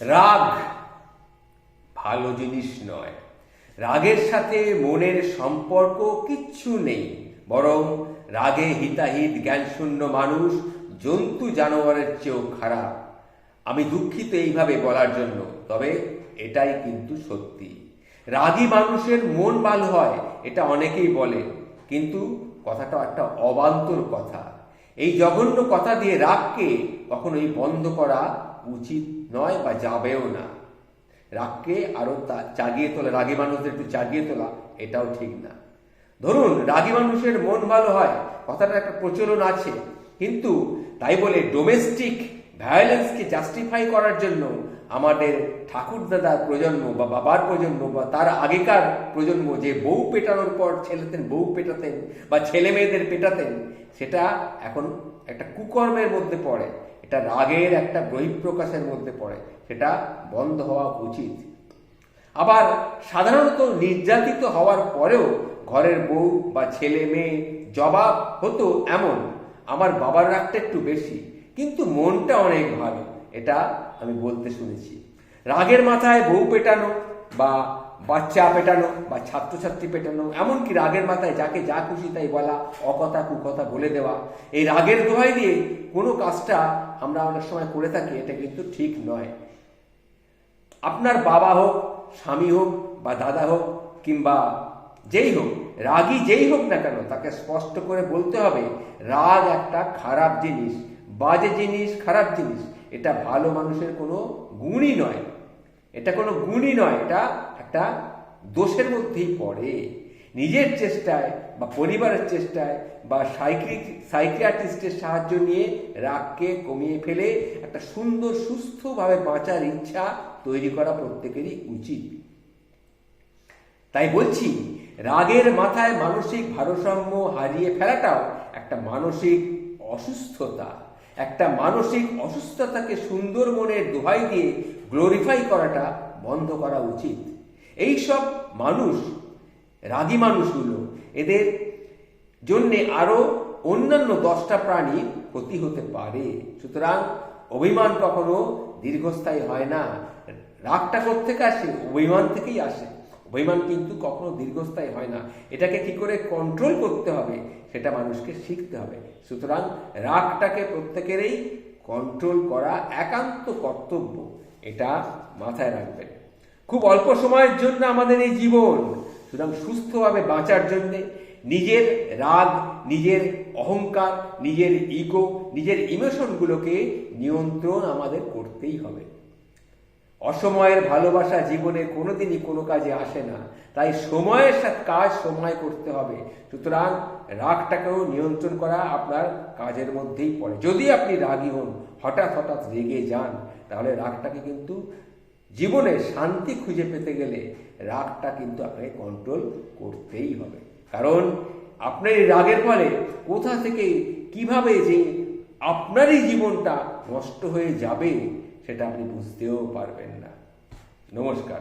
রাগ ভালো জিনিস নয়। রাগের সাথে মনের সম্পর্ক কিচ্ছু নেই, বরং রাগে হিতাহিত জ্ঞানশূন্য মানুষ জন্তু জানোয়ারের চেয়েও খারাপ। আমি দুঃখিত এইভাবে বলার জন্য, তবে এটাই কিন্তু সত্যি। রাগী মানুষের মন ভালো হয়, এটা অনেকেই বলে, কিন্তু কথাটা একটা অবান্তর কথা। এই জঘন্য কথা দিয়ে রাগকে কখনোই বন্ধ করা উচিত নয় বা যাবেও না। রাগকে আরো জাগিয়ে তোলা, রাগী মানুষদের একটু জাগিয়ে তোলা, এটাও ঠিক না। ধরুন রাগী মানুষের মন ভালো হয়, কথাটা একটা প্রচলন আছে, কিন্তু তাই বলে ডোমেস্টিক ভায়োলেন্সকে জাস্টিফাই করার জন্য আমাদের ঠাকুরদাদার প্রজন্ম বা বাবার প্রজন্ম বা তার আগেকার প্রজন্ম যে বউ পেটানোর পর ছেলেতেন, বউ পেটাতেন বা ছেলে মেয়েদের পেটাতেন, সেটা এখন একটা কুকর্মের মধ্যে পড়ে, এটা রাগের একটা বহিঃপ্রকাশের মধ্যে পড়ে, সেটা বন্ধ হওয়া উচিত। আবার সাধারণত নির্যাতিত হওয়ার পরেও ঘরের বউ বা ছেলে মেয়ে জবাব হতো এমন, আমার বাবার রাগটা একটু বেশি, কিন্তু মনটা অনেক ভালো, এটা আমি বলতে শুনেছি। রাগের মাথায় বউ পেটানো বা বাচ্চা পেটানো বা ছাত্রছাত্রী পেটানো, এমনকি রাগের মাথায় যাকে যা খুশি তাই বলা, অকথা কুকথা বলে দেওয়া, এই রাগের দোহাই দিয়ে কোনো কাজটা আমরা অনেক সময় করে থাকি, এটা কিন্তু ঠিক নয়। আপনার বাবা হোক, স্বামী হোক বা দাদা হোক কিংবা যেই হোক, রাগী যেই হোক না কেন, তাকে স্পষ্ট করে বলতে হবে রাগ একটা খারাপ জিনিস, বাজে জিনিস, খারাপ জিনিস। এটা ভালো মানুষের কোনো গুণই নয়, এটা কোনো গুণই নয়, এটা একটা দোষের মধ্যেই পড়ে। নিজের চেষ্টায় বা পরিবারের চেষ্টায় বা সাইকিয়াট্রিস্টের সাহায্য নিয়ে রাগকে কমিয়ে ফেলে একটা সুন্দর সুস্থভাবে বাঁচার ইচ্ছা তৈরি করা প্রত্যেকেরই উচিত। তাই বলছি, রাগের মাথায় মানসিক ভারসাম্য হারিয়ে ফেলাটাও একটা মানসিক অসুস্থতা। একটা মানসিক অসুস্থতাকে সুন্দর মনের দোহাই দিয়ে গ্লোরিফাই করাটা বন্ধ করা উচিত। এই সব মানুষ, রাগী মানুষগুলো, এদের জন্যে আরো অন্যান্য 10টা প্রাণী ক্ষতি হতে পারে। সুতরাং অভিমান কখনো দীর্ঘস্থায়ী হয় না। রাগটা কোত্থেকে আসে? অভিমান থেকেই আসে। অভিমান কিন্তু কখনো দীর্ঘস্থায়ী হয় না। এটাকে কি করে কন্ট্রোল করতে হবে সেটা মানুষকে শিখতে হবে। সুতরাং রাগটাকে প্রত্যেকেরই কন্ট্রোল করা একান্ত কর্তব্য, এটা মাথায় রাখবেন। খুব অল্প সময়ের জন্য আমাদের এই জীবন, সুতরাং সুস্থভাবে বাঁচার জন্যে নিজের রাগ, নিজের অহংকার, নিজের ইগো, নিজের ইমোশনগুলোকে নিয়ন্ত্রণ আমাদের করতেই হবে। অসময়ের ভালোবাসা জীবনে কোনোদিনই কোনো কাজে আসে না, তাই সময়ের সাথে কাজ সময় করতে হবে। সুতরাং রাগটাকেও নিয়ন্ত্রণ করা আপনার কাজের মধ্যেই পড়ে। যদি আপনি রাগী হন, হঠাৎ হঠাৎ রেগে যান, তাহলে রাগটাকে কিন্তু জীবনে শান্তি খুঁজে পেতে গেলে রাগটা কিন্তু আপনাকে কন্ট্রোল করতেই হবে। কারণ আপনার এই রাগের ফলে কোথা থেকে কিভাবে যে আপনারই জীবনটা নষ্ট হয়ে যাবে সেটা আপনি বুঝতেও পারবেন না। নমস্কার।